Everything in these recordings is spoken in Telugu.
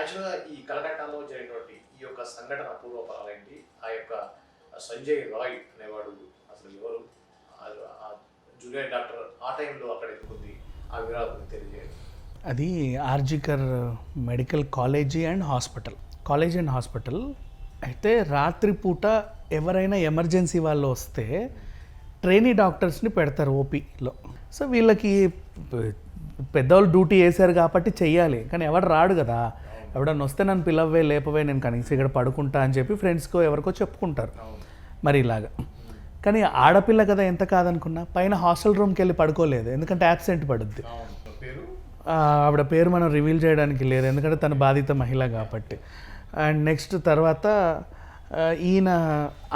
యాక్చువల్గా ఈ కలకట్టాలో జరిగినటువంటి ఈ యొక్క సంఘటన పూర్వపరాలు ఏంటి? ఆ యొక్క సంజయ్ రాయ్ అనేవాడు అసలు ఎవరు? ఆ జూనియర్ డాక్టర్ ఆ టైంలో అక్కడ ఎందుకుంది? ఆ వివరాలు తెలియజేయండి. అది RG Kar medical college and hospital అయితే రాత్రిపూట ఎవరైనా ఎమర్జెన్సీ వాళ్ళు వస్తే ట్రైనీ డాక్టర్స్ని పెడతారు ఓపీలో. సో వీళ్ళకి పెద్దవాళ్ళు డ్యూటీ వేశారు కాబట్టి చెయ్యాలి, కానీ ఎవడు రాడు కదా. ఎవడన్నా వస్తే నన్ను పిలవే లేపవే, నేను కనీసం ఇక్కడ పడుకుంటా అని చెప్పి ఫ్రెండ్స్కో ఎవరికో చెప్పుకుంటారు. మరి ఇలాగా కానీ ఆడపిల్ల కదా, ఎంత కాదనుకున్నా పైన హాస్టల్ రూమ్కి వెళ్ళి పడుకోలేదు, ఎందుకంటే యాబ్సెంట్ పడుద్ది. ఆవిడ పేరు మనం రివీల్ చేయడానికి లేదు, ఎందుకంటే తన బాధిత మహిళ కాబట్టి. అండ్ నెక్స్ట్ తర్వాత ఈయన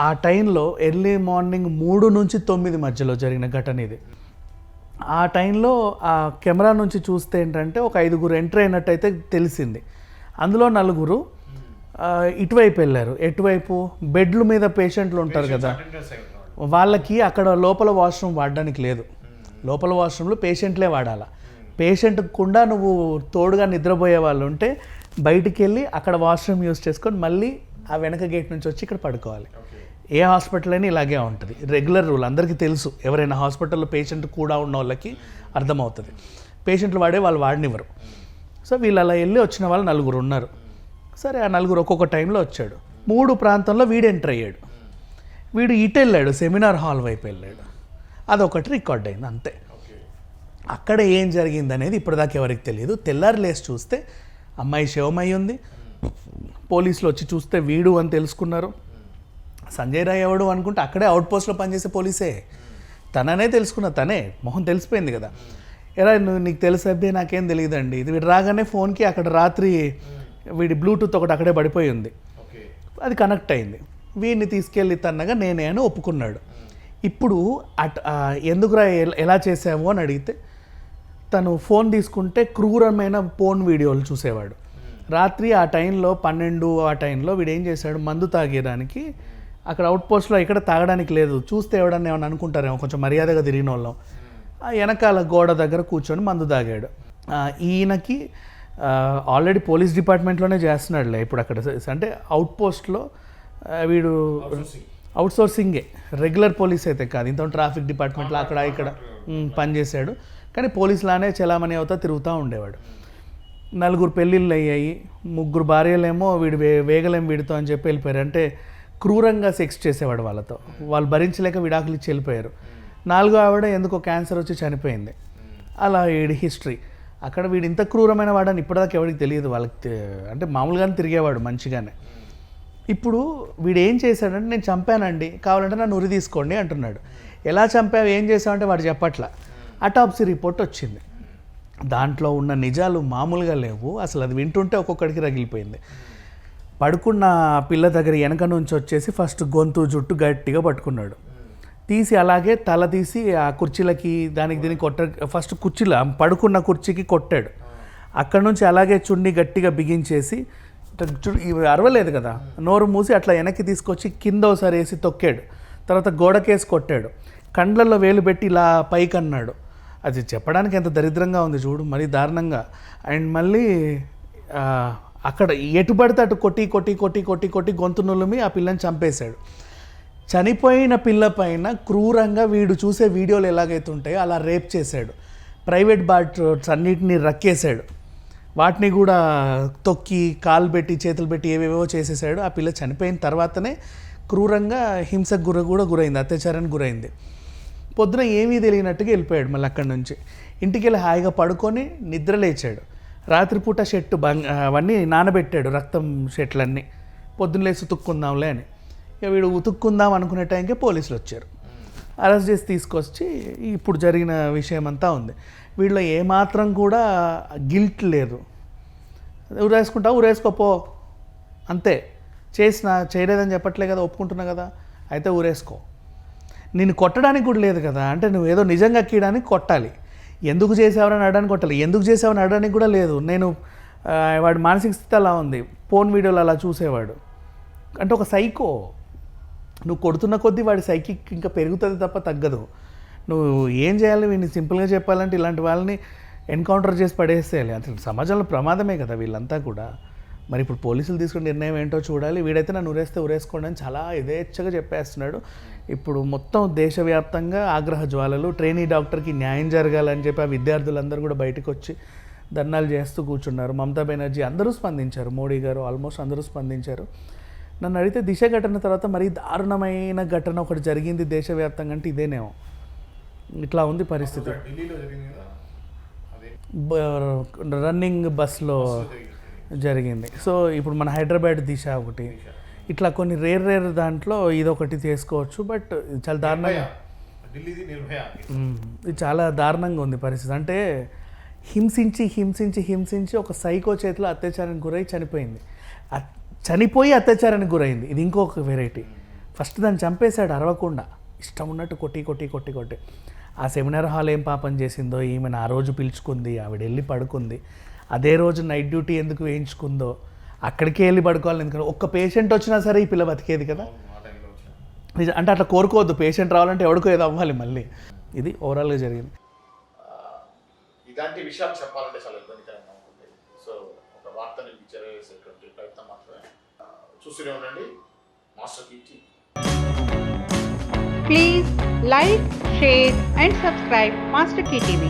ఆ టైంలో ఎర్లీ మార్నింగ్ 3 నుంచి 9 మధ్యలో జరిగిన ఘటన ఇది. ఆ టైంలో ఆ కెమెరా నుంచి చూస్తే ఏంటంటే ఒక 5గురు ఎంటర్ అయినట్టయితే తెలిసింది. అందులో 4 ఇటువైపు వెళ్ళారు. ఎటువైపు? బెడ్ల మీద పేషెంట్లు ఉంటారు కదా, వాళ్ళకి అక్కడ లోపల వాష్రూమ్ వాడడానికి లేదు. లోపల వాష్రూమ్లో పేషెంట్లే వాడాలా. పేషెంట్ కూడా నువ్వు తోడుగా నిద్రపోయే వాళ్ళు ఉంటే బయటికి వెళ్ళి అక్కడ వాష్రూమ్ యూజ్ చేసుకొని మళ్ళీ ఆ వెనక గేట్ నుంచి వచ్చి ఇక్కడ పడుకోవాలి. ఏ హాస్పిటల్ అయినా ఇలాగే ఉంటుంది, రెగ్యులర్ రూల్, అందరికీ తెలుసు. ఎవరైనా హాస్పిటల్లో పేషెంట్ కూడా ఉన్న వాళ్ళకి అర్థమవుతుంది. పేషెంట్లు వాళ్ళు వాడనివ్వరు. సో వీళ్ళు అలా వెళ్ళి వచ్చిన వాళ్ళు 4 ఉన్నారు. సరే, ఆ 4 ఒక్కొక్క టైంలో వచ్చాడు. 3 ప్రాంతంలో వీడు ఎంటర్ అయ్యాడు. వీడు ఇటు వెళ్ళాడు, సెమినార్ హాల్ వైపు వెళ్ళాడు. అదొకటి రికార్డ్ అయింది అంతే. అక్కడ ఏం జరిగిందనేది ఇప్పటిదాకా ఎవరికి తెలియదు. తెల్లారి లేసి చూస్తే అమ్మాయి శవమై ఉంది. పోలీసులు వచ్చి చూస్తే వీడు అని తెలుసుకున్నారు. సంజయ్ రాయ్ ఎవడు అనుకుంటే అక్కడే అవుట్ పోస్ట్లో పనిచేసే పోలీసే, తననే తెలుసుకున్న, తనే మొహం తెలిసిపోయింది కదా. ఎలా నీకు తెలిసే? నాకేం తెలియదండి. ఇది వీడు రాగానే ఫోన్కి అక్కడ రాత్రి వీడి బ్లూటూత్ ఒకటి అక్కడే పడిపోయి ఉంది, అది కనెక్ట్ అయింది. వీడిని తీసుకెళ్ళి తన్నగా నేనే అని ఒప్పుకున్నాడు. ఇప్పుడు ఎందుకురా ఎలా చేసావు అని అడిగితే తను ఫోన్ తీసుకుంటే క్రూరమైన పోన్ వీడియోలు చూసేవాడు. రాత్రి ఆ టైంలో 12 ఆ టైంలో వీడు ఏం చేశాడు, మందు తాగేదానికి అక్కడ అవుట్ పోస్ట్లో ఇక్కడ తాగడానికి లేదు, చూస్తే ఎవడన్నా ఏమన్నా అనుకుంటారేమో, కొంచెం మర్యాదగా తిరిగిన వాళ్ళం, ఆ వెనకాల గోడ దగ్గర కూర్చొని మందు తాగాడు. ఈయనకి ఆల్రెడీ పోలీస్ డిపార్ట్మెంట్లోనే చేస్తున్నాడులే ఇప్పుడు అక్కడ, అంటే అవుట్ పోస్ట్లో వీడు అవుట్ సోర్సింగే, రెగ్యులర్ పోలీస్ అయితే కాదు. ఇంత ట్రాఫిక్ డిపార్ట్మెంట్లో అక్కడ ఇక్కడ పనిచేశాడు, కానీ పోలీసులానే చలామణి అవుతా తిరుగుతూ ఉండేవాడు. 4 పెళ్ళిళ్ళు అయ్యాయి. 3 భార్యలేమో వీడు వేగలేం వీడితో అని చెప్పి వెళ్ళిపోయారు. అంటే క్రూరంగా సెక్స్ చేసేవాడు వాళ్ళతో. వాళ్ళు భరించలేక విడాకులు ఇచ్చి వెళ్ళిపోయారు. 4వ ఆవిడ ఎందుకో క్యాన్సర్ వచ్చి చనిపోయింది. అలా వీడి హిస్టరీ. అక్కడ వీడు ఇంత క్రూరమైన వాడని ఇప్పటిదాకా ఎవరికి తెలియదు. వాళ్ళకి అంటే మామూలుగానే తిరిగేవాడు మంచిగానే. ఇప్పుడు వీడు ఏం చేశాడంటే, నేను చంపానండి, కావాలంటే నన్ను ఉరి తీసుకోండి అంటున్నాడు. ఎలా చంపావు, ఏం చేసావంటే వాడు చెప్పట్లా. అటాప్సీ రిపోర్ట్ వచ్చింది, దాంట్లో ఉన్న నిజాలు మామూలుగా లేవు. అసలు అది వింటుంటే ఒక్కొక్కడికి రగిలిపోయింది. పడుకున్న పిల్ల దగ్గర వెనక నుంచి వచ్చేసి ఫస్ట్ గొంతు జుట్టు గట్టిగా పట్టుకున్నాడు, తీసి అలాగే తల తీసి ఆ కుర్చీలకి దీనికి ఫస్ట్ కుర్చీలో పడుకున్న కుర్చీకి కొట్టాడు. అక్కడ నుంచి అలాగే చున్ని గట్టిగా బిగించేసి, అరవలేదు కదా, నోరు మూసి అట్లా వెనక్కి తీసుకొచ్చి కింద ఒకసారి వేసి తొక్కాడు. తర్వాత గోడకేసి కొట్టాడు. కండ్లల్లో వేలు పెట్టి ఇలా పైకి అన్నాడు. అది చెప్పడానికి ఎంత దరిద్రంగా ఉంది చూడు, మరీ దారుణంగా. అండ్ మళ్ళీ అక్కడ ఎటు పడితే అటు కొట్టి కొట్టి కొట్టి కొట్టి కొట్టి గొంతు నులిమి ఆ పిల్లని చంపేశాడు. చనిపోయిన పిల్ల పైన క్రూరంగా వీడు చూసే వీడియోలు ఎలాగైతే ఉంటాయో అలా రేప్ చేశాడు. ప్రైవేట్ బాత్రూమ్స్ అన్నిటినీ రక్కేశాడు, వాటిని కూడా తొక్కి కాలు పెట్టి చేతులు పెట్టి ఏవేవో చేసేసాడు. ఆ పిల్ల చనిపోయిన తర్వాతనే క్రూరంగా హింసకు కూడా గురైంది, అత్యాచారానికి గురైంది. పొద్దున ఏమీ తెలియనట్టుగా వెళ్ళిపోయాడు. మళ్ళీ అక్కడి నుంచి ఇంటికి వెళ్ళి హాయిగా పడుకొని నిద్ర లేచాడు. రాత్రిపూట షెట్టు అవన్నీ నానబెట్టాడు, రక్తం షెట్లన్నీ. పొద్దున్న లేచి ఉతుక్కుందాంలే అని. ఇక వీడు ఉతుక్కుందాం అనుకునే టైంకే పోలీసులు వచ్చారు, అరెస్ట్ చేసి తీసుకొచ్చి ఇప్పుడు జరిగిన విషయం అంతా ఉంది. వీళ్ళలో ఏమాత్రం కూడా గిల్ట్ లేదు. ఊరేసుకుంటావు, ఊరేసుకోపో అంతే. చేయలేదని చెప్పట్లే కదా, ఒప్పుకుంటున్నా కదా, అయితే ఊరేసుకో. నిన్ను కొట్టడానికి కూడా లేదు కదా, అంటే నువ్వు ఏదో నిజంగా ఎక్కడానికి కొట్టాలి. ఎందుకు చేసావని అడడానికి కొట్టాలి, ఎందుకు చేసావని అడడానికి కూడా లేదు. నేను వాడి మానసిక స్థితి అలా ఉంది, ఫోన్ వీడియోలు అలా చూసేవాడు. అంటే ఒక సైకో. నువ్వు కొడుతున్న కొద్దీ వాడి సైకిక్ ఇంకా పెరుగుతుంది తప్ప తగ్గదు. నువ్వు ఏం చేయాలి, వీడిని సింపుల్గా చెప్పాలంటే ఇలాంటి వాళ్ళని ఎన్కౌంటర్ చేసి పడేసేయాలి. అసలు సమాజంలో ప్రమాదమే కదా వీళ్ళంతా కూడా. మరి ఇప్పుడు పోలీసులు తీసుకున్న నిర్ణయం ఏంటో చూడాలి. వీడైతే నన్ను ఉరేస్తే ఉరేసుకోండి అని చాలా యథేచ్ఛగా చెప్పేస్తున్నాడు. ఇప్పుడు మొత్తం దేశవ్యాప్తంగా ఆగ్రహ జ్వాలలు. ట్రైనీ డాక్టర్కి న్యాయం జరగాలని చెప్పి ఆ విద్యార్థులందరూ కూడా బయటకు వచ్చి ధర్నాలు చేస్తూ కూర్చున్నారు. మమతా బెనర్జీ అందరూ స్పందించారు, మోడీ గారు ఆల్మోస్ట్ అందరూ స్పందించారు. నన్ను అడిగితే దిశ ఘటన తర్వాత మరీ దారుణమైన ఘటన ఒకటి జరిగింది దేశవ్యాప్తంగా అంటే ఇదేనేమో. ఇట్లా ఉంది పరిస్థితి. ఢిల్లీలో జరిగింది కదా అదే, రన్నింగ్ బస్లో జరిగింది. సో ఇప్పుడు మన హైదరాబాద్ దిశ ఒకటి, ఇట్లా కొన్ని రేర్ దాంట్లో ఇదొకటి చేసుకోవచ్చు. బట్ చాలా దారుణంగా, ఢిల్లీది నిర్భయ. ఇది చాలా దారుణంగా ఉంది పరిస్థితి. అంటే హింసించి ఒక సైకో చేతిలో అత్యాచారానికి గురై చనిపోయింది. చనిపోయి అత్యాచారానికి గురైంది. ఇది ఇంకొక వెరైటీ. ఫస్ట్ దాన్ని చంపేశాడు అరవకుండా, ఇష్టం ఉన్నట్టు కొట్టి. ఆ సెమినార్ హాల్ ఏం పాపం చేసిందో, ఈమెను ఆ రోజు పిలుచుకుంది, ఆవిడ వెళ్ళి పడుకుంది. అదే రోజు నైట్ డ్యూటీ ఎందుకు వేయించుకుందో, అక్కడికే వెళ్ళి పడుకోవాలి. ఎందుకంటే ఒక్క పేషెంట్ వచ్చినా సరే ఈ పిల్ల బతికేది కదా. అంటే అట్లా కోరుకోవద్దు, పేషెంట్ రావాలంటే ఎవడికో ఏదో అవ్వాలి మళ్ళీ. ఇది ఓవరాల్గా జరిగింది. ఇలాంటి విషయాలు చెప్పాలంటే చాలా ఇబ్బందికరంగా ఉంటుంది. సో ఒక వార్తని చేరవేసేటువంటి ప్రయత్నం మాత్రమే. చూస్తూనే ఉండండి master TV. Please like, share and subscribe Master Key TV.